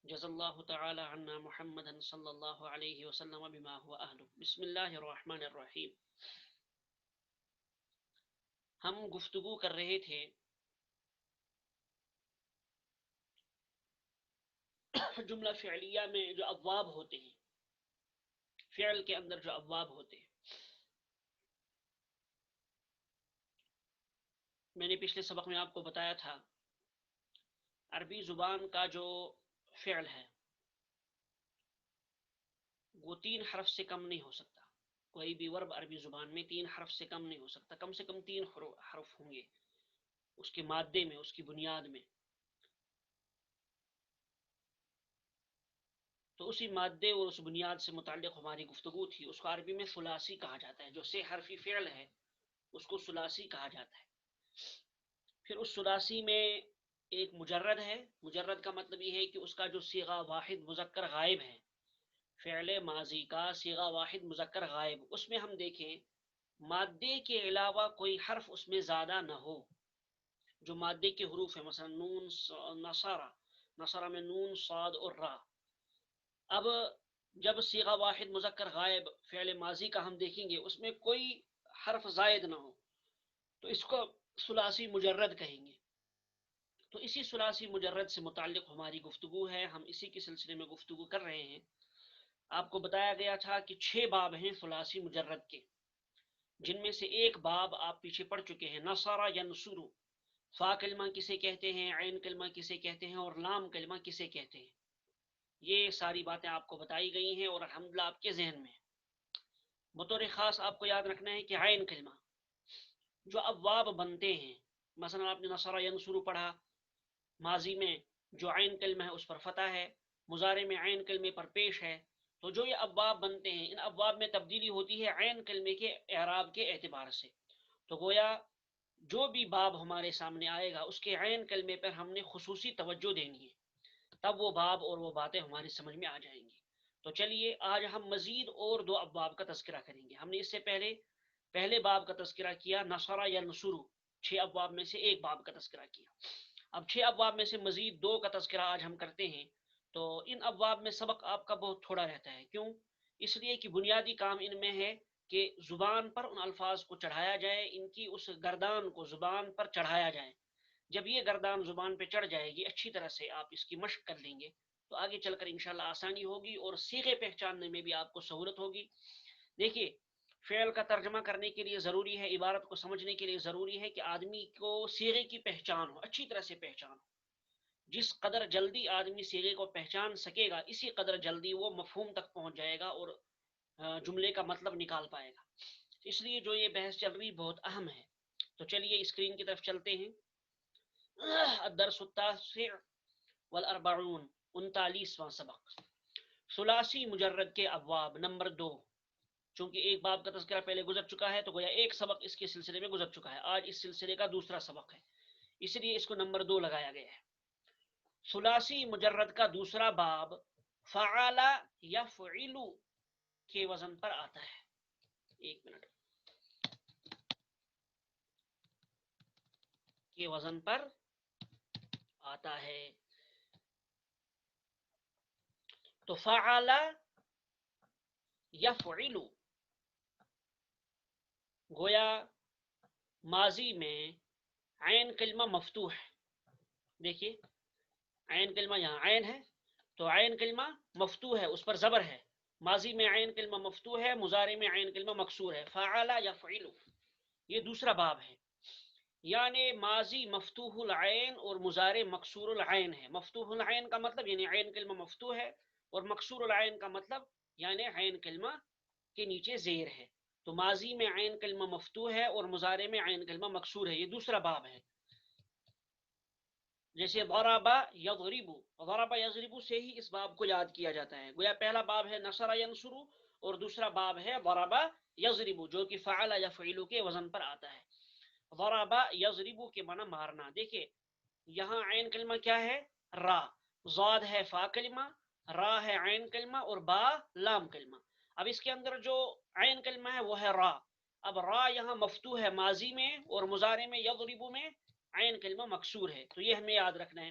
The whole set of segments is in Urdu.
جزا اللہ تعالی عنا محمد صلی اللہ علیہ وسلم بما هو اہل. بسم اللہ الرحمن الرحیم. ہم گفتگو کر رہے تھے جملہ فعلیہ میں جو ابواب ہوتے ہیں، فعل کے اندر جو ابواب ہوتے ہیں. میں نے پچھلے سبق میں آپ کو بتایا تھا عربی زبان کا جو فعل ہے وہ 3 حرف سے کم نہیں ہو سکتا. کوئی بھی ورب عربی زبان میں 3 حرف سے کم نہیں ہو سکتا. کم سے کم 3 حرف ہوں گے اس کے مادے میں، اس کی بنیاد میں. تو اسی مادے اور اس بنیاد سے متعلق ہماری گفتگو تھی. اس کو عربی میں ثلاثی کہا جاتا ہے. جو 6 حرفی فعل ہے اس کو ثلاثی کہا جاتا ہے. پھر اس ثلاثی میں ایک مجرد ہے. مجرد کا مطلب یہ ہے کہ اس کا جو صیغہ واحد مذکر غائب ہے، فعل ماضی کا صیغہ واحد مذکر غائب، اس میں ہم دیکھیں مادے کے علاوہ کوئی حرف اس میں زیادہ نہ ہو. جو مادے کے حروف ہیں، مثلا نون، نصارہ، نصارہ میں نون، صاد اور را. اب جب صیغہ واحد مذکر غائب فعل ماضی کا ہم دیکھیں گے اس میں کوئی حرف زائد نہ ہو تو اس کو ثلاثی مجرد کہیں گے. تو اسی ثلاثی مجرد سے متعلق ہماری گفتگو ہے. ہم اسی کے سلسلے میں گفتگو کر رہے ہیں. آپ کو بتایا گیا تھا کہ 6 باب ہیں ثلاثی مجرد کے، جن میں سے ایک باب آپ پیچھے پڑھ چکے ہیں، نصر ینصر. فا کلمہ کسے کہتے ہیں، عین کلمہ کسے کہتے ہیں، اور لام کلمہ کسے کہتے ہیں. یہ ساری باتیں آپ کو بتائی گئی ہیں اور الحمدللہ آپ کے ذہن میں. بطور خاص آپ کو یاد رکھنا ہے کہ عین کلمہ جو ابواب بنتے ہیں، مثلا آپ نے نصر ینصر پڑھا، ماضی میں جو عین کلمہ ہے اس پر فتح ہے، مضارع میں عین کلمے پر پیش ہے. تو جو یہ ابواب بنتے ہیں ان ابواب میں تبدیلی ہوتی ہے عین کلمے کے اعراب کے اعتبار سے. تو گویا جو بھی باب ہمارے سامنے آئے گا اس کے عین کلمے پر ہم نے خصوصی توجہ دینی ہے، تب وہ باب اور وہ باتیں ہماری سمجھ میں آ جائیں گی. تو چلیے آج ہم مزید اور 2 ابواب کا تذکرہ کریں گے. ہم نے اس سے پہلے باب کا تذکرہ کیا، نصر ینصر، 6 ابواب میں سے ایک باب کا تذکرہ کیا. اب 6 ابواب میں سے مزید 2 کا تذکرہ آج ہم کرتے ہیں. تو ان ابواب میں سبق آپ کا بہت تھوڑا رہتا ہے. کیوں؟ اس لیے کہ بنیادی کام ان میں ہے کہ زبان پر ان الفاظ کو چڑھایا جائے، ان کی اس گردان کو زبان پر چڑھایا جائے. جب یہ گردان زبان پہ چڑھ جائے گی، اچھی طرح سے آپ اس کی مشق کر لیں گے تو آگے چل کر انشاءاللہ آسانی ہوگی اور صیغے پہچاننے میں بھی آپ کو سہولت ہوگی. دیکھیے، فعل کا ترجمہ کرنے کے لیے ضروری ہے، عبارت کو سمجھنے کے لیے ضروری ہے کہ آدمی کو صیغے کی پہچان ہو، اچھی طرح سے پہچان ہو. جس قدر جلدی آدمی صیغے کو پہچان سکے گا اسی قدر جلدی وہ مفہوم تک پہنچ جائے گا اور جملے کا مطلب نکال پائے گا. اس لیے جو یہ بحث چل رہی بہت اہم ہے. تو چلیے اسکرین کی طرف چلتے ہیں. الدرس التاسع والاربعون، 39واں سبق، ثلاثی مجرد کے ابواب نمبر 2. چونکہ ایک باب کا تذکرہ پہلے گزر چکا ہے تو گویا ایک سبق اس کے سلسلے میں گزر چکا ہے. آج اس سلسلے کا دوسرا سبق ہے، اس لیے اس کو نمبر 2 لگایا گیا ہے. ثلاثی مجرد کا دوسرا باب فعل یفعل کے وزن پر آتا ہے. ایک منٹ، کے وزن پر آتا ہے. تو فعل یفعل گویا ماضی میں عین کلمہ مفتوح ہے. دیکھیے عین کلمہ یہاں عین ہے تو عین کلمہ مفتوح ہے، اس پر زبر ہے. ماضی میں عین کلمہ مفتوح ہے، مضارع میں عین کلمہ مکسور ہے. فعل یفعل یہ دوسرا باب ہے. یعنی ماضی مفتوح العین اور مضارع مکسور العین ہے. مفتوح العین کا مطلب یعنی عین کلمہ مفتوح ہے، اور مکسور العین کا مطلب یعنی عین کلمہ کے نیچے زیر ہے. تو ماضی میں عین کلمہ مفتوح ہے اور مضارع میں عین کلمہ مکسور ہے. یہ دوسرا باب ہے. جیسے ضرب یضرب، ضرب یضرب سے ہی اس باب کو یاد کیا جاتا ہے. گویا پہلا باب ہے نصر ینصر اور دوسرا باب ہے ضرب یضرب جو کہ فعل یفعل کے وزن پر آتا ہے. ضرب یضرب کے معنی مارنا. دیکھیں یہاں عین کلمہ کیا ہے؟ را. ضاد ہے فا کلمہ، را ہے عین کلمہ اور با لام کلمہ. اب اس کے اندر جو عین کلمہ ہے وہ ہے را. اب را یہاں مفتوح ہے ماضی میں اور مضارع میں یضرب میں عین کلمہ مکسور ہے. تو یہ ہمیں یاد رکھنا ہے.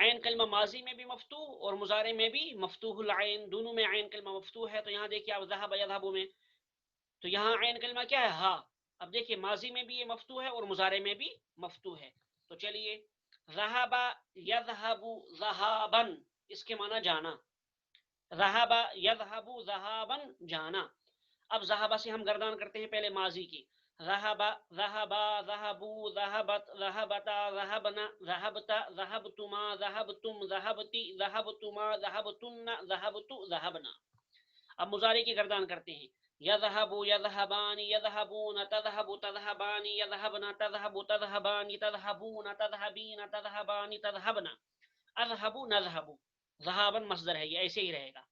عین کلمہ ماضی میں بھی مفتوح اور مضارع میں بھی مفتوح العین، دونوں میں عین کلمہ مفتوح ہے. تو یہاں دیکھیے آپ ذہب یذہب میں، تو یہاں عین کلمہ کیا ہے؟ ہا. اب دیکھیے ماضی میں بھی یہ مفتوح ہے اور مضارع میں بھی مفتوح ہے. تو چلیے ذہب یذہب ذہابا، اس کے معنی جانا. ذہب یذہب ذہابا، جانا. اب ذہبہ سے ہم گردان کرتے ہیں پہلے ماضی کی. ذہب ذہبا ذہبوا ذہبت ذہبتا ذہبنا ذہبتا ذہبتما ذہبتم ذہبتی ذہبتما ذہبتن ذہبت ذہبنا. اب مضارع کی گردان کرتے ہیں. یذہب یذہبان یذہبون تذہب تذہبان یذہبن تذہب تذہبان تذہبون تذہبین تذہبان تذہبنا. اذہب نذہب، ذہابن مصدر ہے، یہ ایسے ہی رہے گا.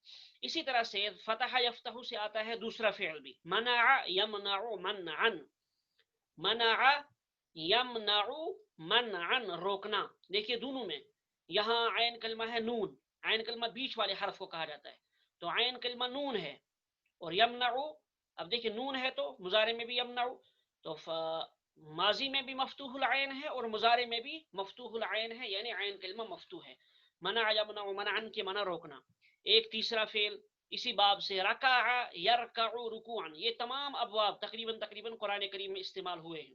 اسی طرح سے فتح یفتح سے آتا ہے دوسرا فعل بھی، منع یمنع منعا. منع یمنع منعا، روکنا. دیکھیے دونوں میں یہاں عین کلمہ ہے نون، عین کلمہ بیچ والے حرف کو کہا جاتا ہے. تو عین کلمہ نون ہے اور یمنع، اب دیکھیے نون ہے تو مضارع میں بھی یمنع، تو ماضی میں بھی مفتوح العین ہے اور مضارع میں بھی مفتوح العین ہے، یعنی عین کلمہ مفتوح ہے. منع یمنع منعا کے منع روکنا. ایک تیسرا فعل اسی باب سے رکع یرکع رکوعا، یہ تمام ابواب تقریباً قرآن کریم میں استعمال ہوئے ہیں.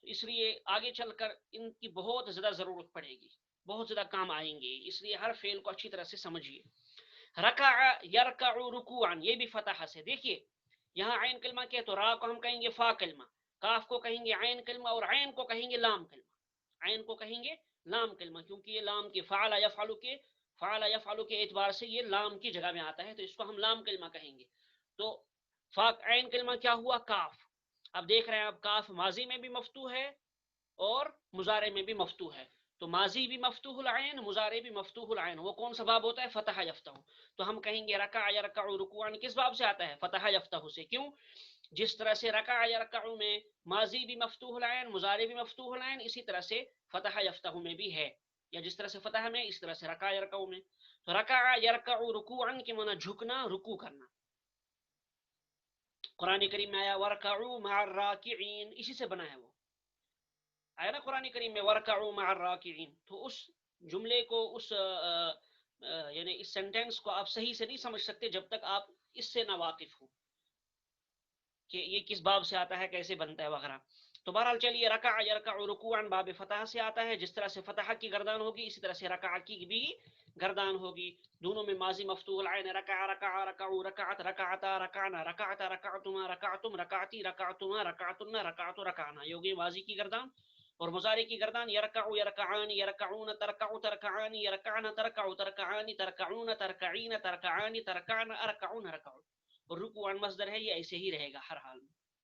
تو اس لیے آگے چل کر ان کی بہت زیادہ ضرورت پڑے گی، بہت زیادہ کام آئیں گے، اس لیے ہر فعل کو اچھی طرح سے سمجھیے. رکع یرکع رکوعا، یہ بھی فتح سے. دیکھیے یہاں عین کلمہ کیا ہے تو را کو ہم کہیں گے فا کلمہ، کاف کو کہیں گے عین کلمہ اور عین کو کہیں گے لام کلمہ. عین کو کہیں گے لام کلمہ کیونکہ یہ لام کے فعل یفعل کے اعتبار سے یہ لام کی جگہ میں آتا ہے، تو اس کو ہم لام کلمہ کہیں گے. تو فا عین کلمہ کیا ہوا؟ کاف. اب دیکھ رہے ہیں اب کاف ماضی میں بھی مفتوح ہے اور مضارع میں بھی مفتوح ہے. تو ماضی بھی مفتوح العین، مضارع بھی مفتوح العین. وہ کون سا باب ہوتا ہے؟ فتح یفتح. تو ہم کہیں گے رکع یرکع رکوعا کس باب سے آتا ہے؟ فتح یفتح سے. کیوں؟ جس طرح سے رکع یرکع میں ماضی بھی مفتوح العین، مضارع بھی مفتوح العین، اسی طرح سے فتح یفتح میں بھی ہے، یا جس طرح سے فتح میں اس طرح سے رکع یرکع میں. تو رکع یرکع رکوعا کے معنی جھکنا، رکوع کرنا. قرآن کریم میں آیا وَارْكَعُوا مَعَ الرَّاكِعِينَ، اسی سے بنا ہے وہ آیا نا قرآن کریم میں وَارْكَعُوا مَعَ الرَّاكِعِينَ. تو اس جملے کو، اس یعنی اس سینٹینس کو آپ صحیح سے نہیں سمجھ سکتے جب تک آپ اس سے نہ واقف ہو کہ یہ کس باب سے آتا ہے، کیسے بنتا ہے وغیرہ. تو بہرحال چلیے رکع یرکع رکوعا باب فتح سے آتا ہے. جس طرح سے فتح کی گردان ہوگی اسی طرح سے رکع کی بھی گردان ہوگی. دونوں میں ماضی مفتوح العین، رکع رکع رکعوا رکعت رکعتا رکعنا رکعت رکعتما رکعتم رکعتی رکعتما رکعتن رکعت رکعنا، یہ ہوگی ماضی کی گردان. اور مضارع کی گردان یرکع یرکعان یرکعون ترکع ترکعان یرکعن ترکع ترکعان ترکعون ترکعین ترکعان ترکعن ارکعون رکعون. اور رکوعا مصدر ہے، یہ ایسے ہی رہے گا ہر حال میں.